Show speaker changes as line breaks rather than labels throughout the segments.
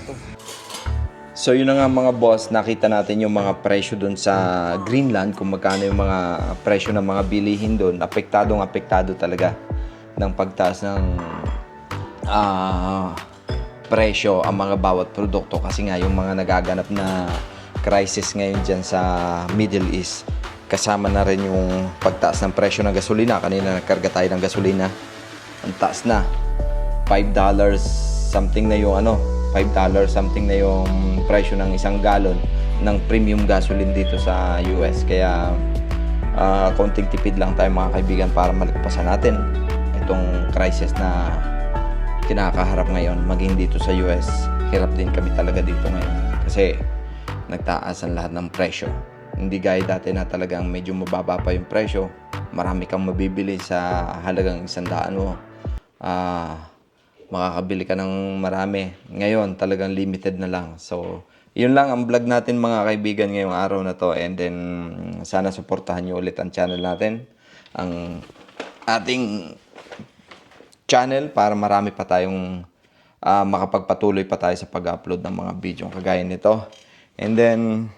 to. So yun na nga mga boss, nakita natin yung mga presyo doon sa Greenland, kung magkano yung mga presyo ng mga bilihin doon. Apektado talaga ng pagtaas ng presyo ang mga bawat produkto, kasi nga yung mga nagaganap na crisis ngayon dyan sa Middle East, kasama na rin yung pagtaas ng presyo ng gasolina. Kanina nagkarga tayo ng gasolina, ang taas na, $5 something na yung $5 something na yung presyo ng isang galon ng premium gasoline dito sa US. Kaya konting tipid lang tayo mga kaibigan para malagpasan natin itong crisis na kinakaharap ngayon. Maging dito sa US, hirap din kami talaga dito ngayon kasi nagtaas ang lahat ng presyo. Hindi gaya dati na talagang medyo mababa pa yung presyo, marami kang mabibili sa halagang 100 mo, makakabili ka ng marami. Ngayon talagang limited na lang. So yun lang ang vlog natin mga kaibigan ngayong araw na to, and then sana suportahan nyo ulit ang channel natin, ang ating channel, para marami pa tayong makapagpatuloy pa tayo sa pag-upload ng mga video kagaya nito. And then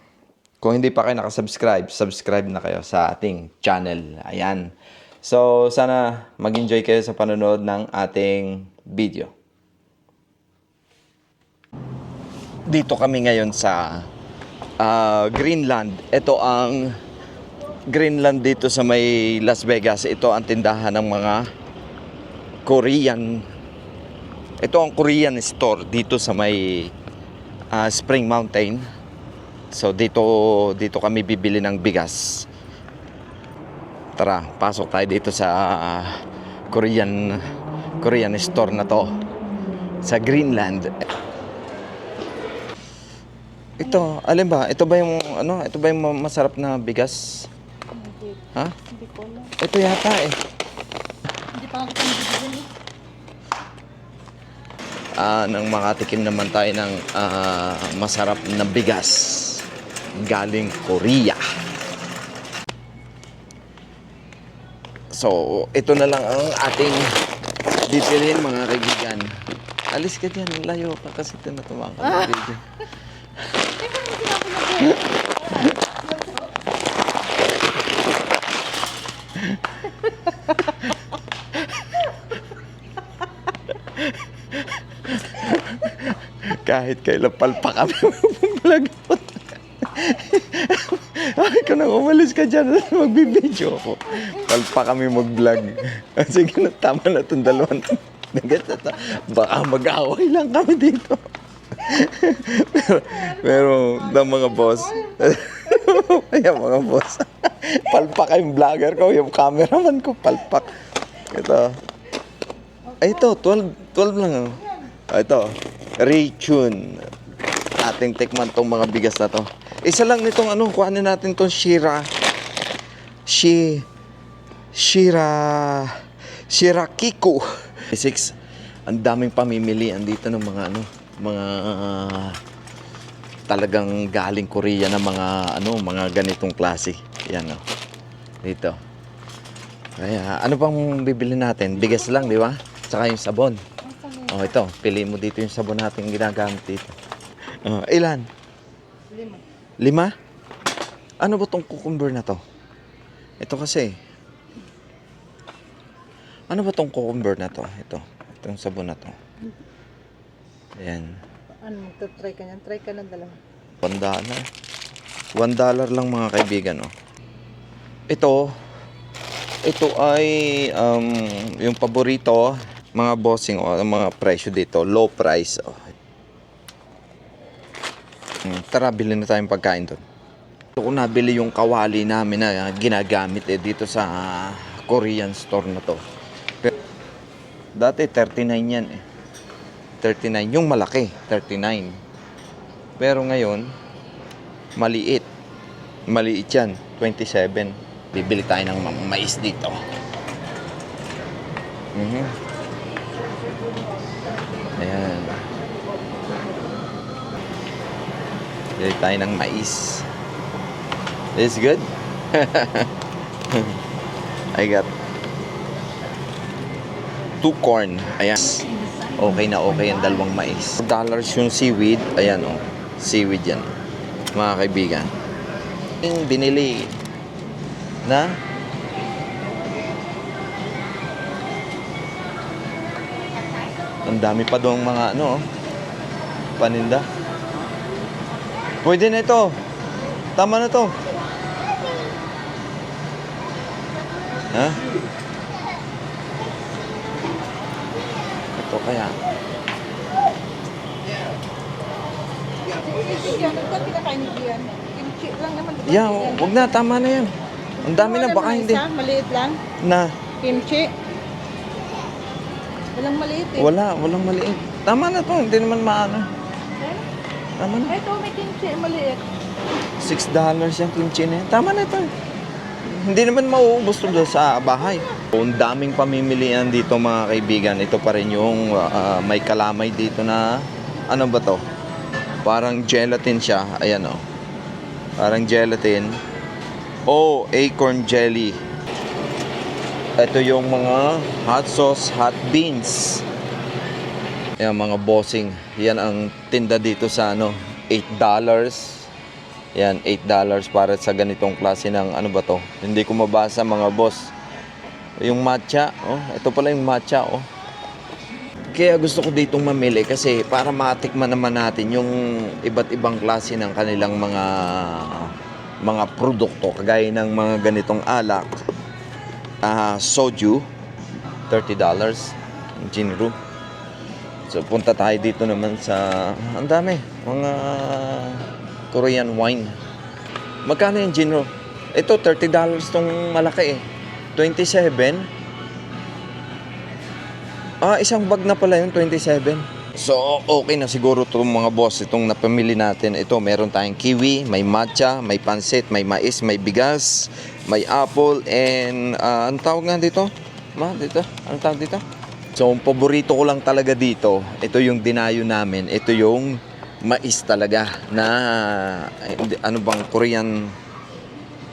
kung hindi pa kayo nakasubscribe, subscribe na kayo sa ating channel. Ayan. So sana mag-enjoy kayo sa panonood ng ating video. Dito kami ngayon sa Greenland. Ito ang Greenland dito sa may Las Vegas. Ito ang tindahan ng mga Korean. Ito ang Korean store dito sa may Spring Mountain. So dito kami bibili ng bigas. Tara, pasok tayo dito sa Korean store na to sa Greenland. Ito, alin ba? Ito ba yung Ito ba yung masarap na bigas?
Hindi.
Ha?
Hindi ko alam.
Ito yata eh.
Hindi pa ako nabibigyan eh.
Nang makatikim naman tayo ng masarap na bigas galing Korea. So, ito na lang ang ating bibilhin mga kaibigan. Alis ka dyan, layo ka kasi tinatamaan ka ng video. Kahit kailan palpa kami mag-vlog. Ay, kung nang umalis ka dyan, magbibideo ako. Palpa kami mag-vlog. Sige na, tama na itong dalawang. Baka mag-away lang kami dito. pero ng mga boss, yung mga boss, palpak yung vlogger ko, yung cameraman ko, palpak. Ito. Ay, ito, 12 lang. Ito, Raychun. Ating tikman tong mga bigas na to. Isa lang nitong kuhanin natin tong Shirakiko. 6. Ang daming pamimilian dito ng mga mga talagang galing Korea na mga ganitong klase. Yan dito. Kaya ano pang bibili natin? Bigas lang, di ba? Saka yung sabon. Ito, pili mo dito yung sabon natin ginagamit dito. Ilan? 5. Ano ba tong cucumber na to? Ito kasi. Ano ba tong cucumber na to? Itong sabon na to. Ayan.
Try ka niyan? Try ka ng dalawa.
$1 lang mga kaibigan. Ito ay yung paborito mga bossing mga presyo dito, low price. Tara, bilhin na tayong pagkain doon. Ito ko nabili yung kawali namin na ginagamit dito sa Korean store na to. Dati 39 yan 39 yung malaki, 39. Pero ngayon maliit yan, 27. Bibili tayo ng mais dito. Ayan. Bili tayo ng mais. This is good. I got 2 corn. Ayan. Okay na okay ang dalawang mais. Dollars yung seaweed. Ayan oh. Seaweed yan. Mga kaibigan. Yung binili na ang dami pa doong mga ano oh, paninda. Pwede na ito. Tama na to. Ha? Ito kaya.
Yan, ito pinakain niyo yan. Kimchi lang naman. Diba?
Yeah, wag na. Tama na yan. Ang dami na. Baka hindi.
Maliit lang.
Na.
Kimchi. Walang maliit eh.
Walang maliit. Tama na to. Hindi naman maano. Tama na.
Ito may kimchi maliit.
$6 yung kimchi na yan. Tama na to. Hindi naman mauubos to doon sa bahay. Ang daming pamimilian dito mga kaibigan. Ito pa rin yung may kalamay dito na ano ba to? Parang gelatin siya. Ayan o. Parang gelatin. Oh, acorn jelly. Ito yung mga hot sauce, hot beans. Ayan mga bossing. Yan ang tinda dito sa ano, $8. Yan, $8 para sa ganitong klase ng ano ba to? Hindi ko mabasa mga boss. Yung matcha, oh, ito pala yung matcha, oh. Kaya gusto ko ditong mamili kasi para matikman naman natin yung iba't ibang klase ng kanilang mga produkto kagaya ng mga ganitong alak. Soju, $30, Jinru. So punta tayo dito naman sa ang dami, mga Korean wine. Magkano yung Jinro? Ito, $30 tong malaki eh. 27. Isang bag na pala yun, 27. So, okay na siguro itong mga boss, itong napamili natin. Ito, meron tayong kiwi, may matcha, may pansit, may mais, may bigas, may apple, and anong tawag nga dito? Dito? Anong tawag dito? So, ang paborito ko lang talaga dito, ito yung dinayo namin. Ito yung mais talaga na ano bang Korean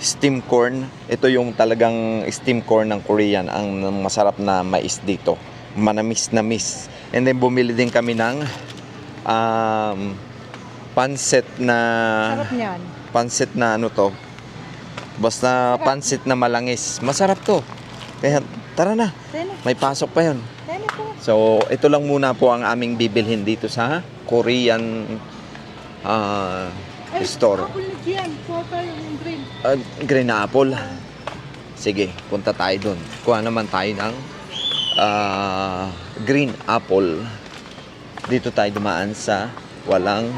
steam corn. Ito yung talagang steam corn ng Korean, ang masarap na mais dito, manamis-namis. And then bumili din kami ng pansit na
Sarap niyan.
pansit na ano to, basta pansit na malangis. Masarap to. Kaya tara na, may pasok pa yun. So, ito lang muna po ang aming bibilhin dito sa Korean store.
Apple ni Gian. Kuha tayo yung green.
Green na apple. Sige, punta tayo dun. Kuha naman tayo ng green apple. Dito tayo dumaan sa walang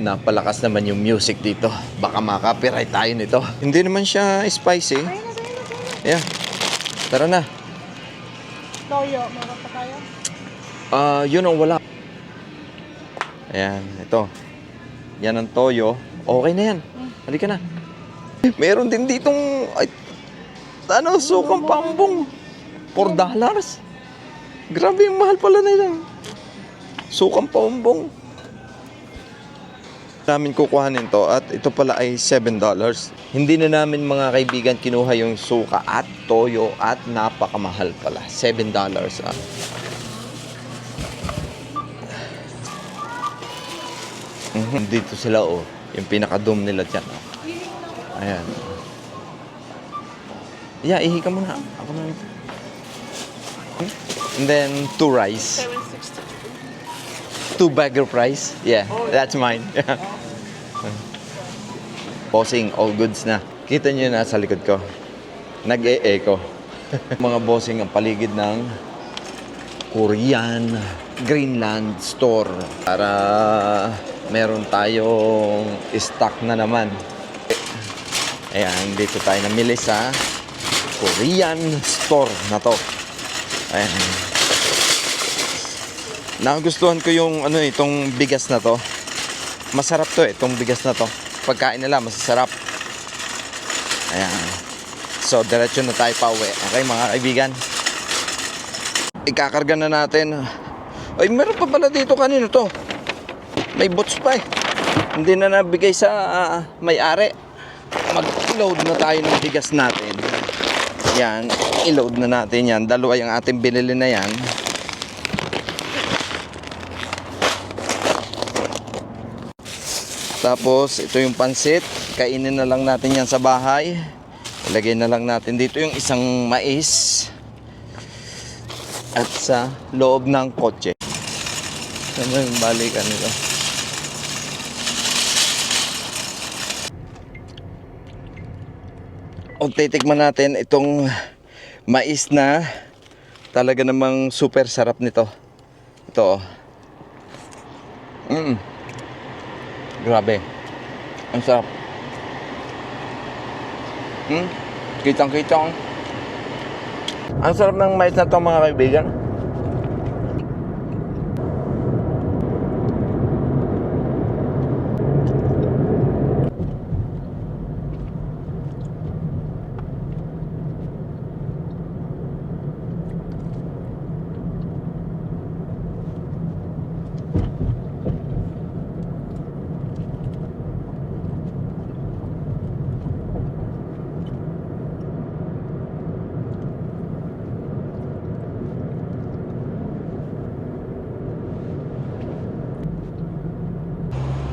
napalakas naman yung music dito. Baka maka-copyright tayo nito. Hindi naman siya spicy. Yeah. Tara na.
Toyo. Meron pa tayo?
Yun ang wala. Ayan, ito. Yan ang toyo. Okay na yan. Halika na. Meron din ditong sukang pambong. $4. Grabe yung mahal pala nila. Sukang pambong. Namin kukuhanin to at ito pala ay $7. Hindi na namin mga kaibigan kinuha yung suka at toyo at napakamahal pala. $7. Dito sila yung pinaka-dome nila dyan. Ayan. Yeah, ihi ka muna. Ako na. And then 2 rice. 2 bagger price. Yeah, that's mine. Bossing, all goods na. Kita nyo na sa likod ko. Nag-e-echo. Mga bossing ang paligid ng Korean Greenland store. Para meron tayong stock na naman. Ayan, dito tayo namili sa Korean store na to. Ayan. Nagustuhan ko yung itong bigas na to. Masarap to itong bigas na to. Pagkain nila masasarap. Ayan. So diretso na tayo pa uwi. Okay mga kaibigan. Ikakarga na natin. Ay meron pa pala dito kanino to. May bots pa eh. Hindi na nabigay sa may-ari. Mag-load na tayo ng bigas natin. Yan. I-load na natin yan. Dalawa yung ating binili na yan. Tapos, ito yung pansit. Kainin na lang natin yan sa bahay. Ilagay na lang natin dito yung isang mais. At sa loob ng kotse. Ano yung balikan nito? O titikman natin itong mais na talaga namang super sarap nito. Ito. Grabe. Ang sarap. Kitang-kitang. Ang sarap ng mais na to, mga kaibigan.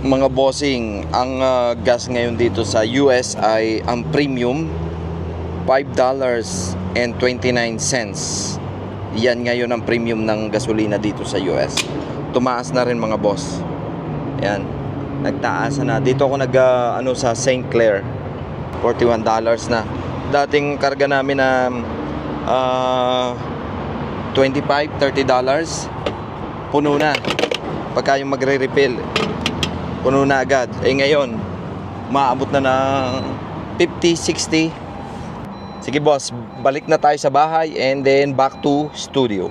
Mga bossing, ang gas ngayon dito sa US ay ang premium $5.29. Yan ngayon ang premium ng gasolina dito sa US. Tumaas na rin, mga boss. Yan, nagtaas na. Dito ako sa St. Clair, $41 na. Dating karga namin na $25-30, puno na. Pagka yung magre-refill, puno na agad. Ngayon, maabot na ng 50-60. Sige boss, balik na tayo sa bahay and then back to studio.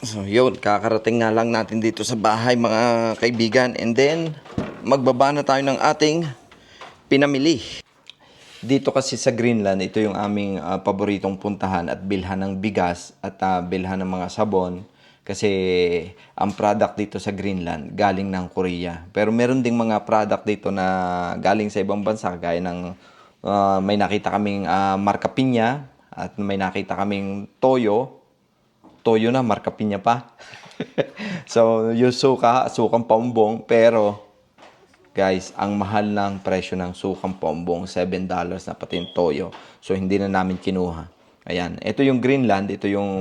So yun, kakarating nga lang natin dito sa bahay, mga kaibigan. And then, magbaba na tayo ng ating pinamili. Dito kasi sa Greenland, ito yung aming paboritong puntahan at bilhan ng bigas at bilhan ng mga sabon. Kasi ang product dito sa Greenland galing ng Korea. Pero meron ding mga product dito na galing sa ibang bansa, gaya ng may nakita kaming Marca Piña at may nakita kaming Toyo. Toyo na, Marca Piña pa. So, yung sukang paumbong. Pero, guys, ang mahal ng presyo ng sukang paumbong, $7 na pati yung Toyo. So, hindi na namin kinuha. Ayan, ito yung Greenland, ito yung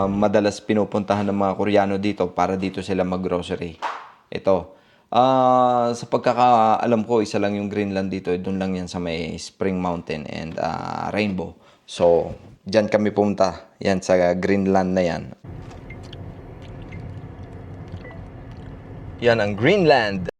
madalas pinupuntahan ng mga Koreano dito para dito sila mag-grocery. Ito. Sa pagkakaalam ko, isa lang yung Greenland dito. Doon lang yan sa may Spring Mountain and Rainbow. So, dyan kami pumunta. Yan sa Greenland na yan. Yan ang Greenland.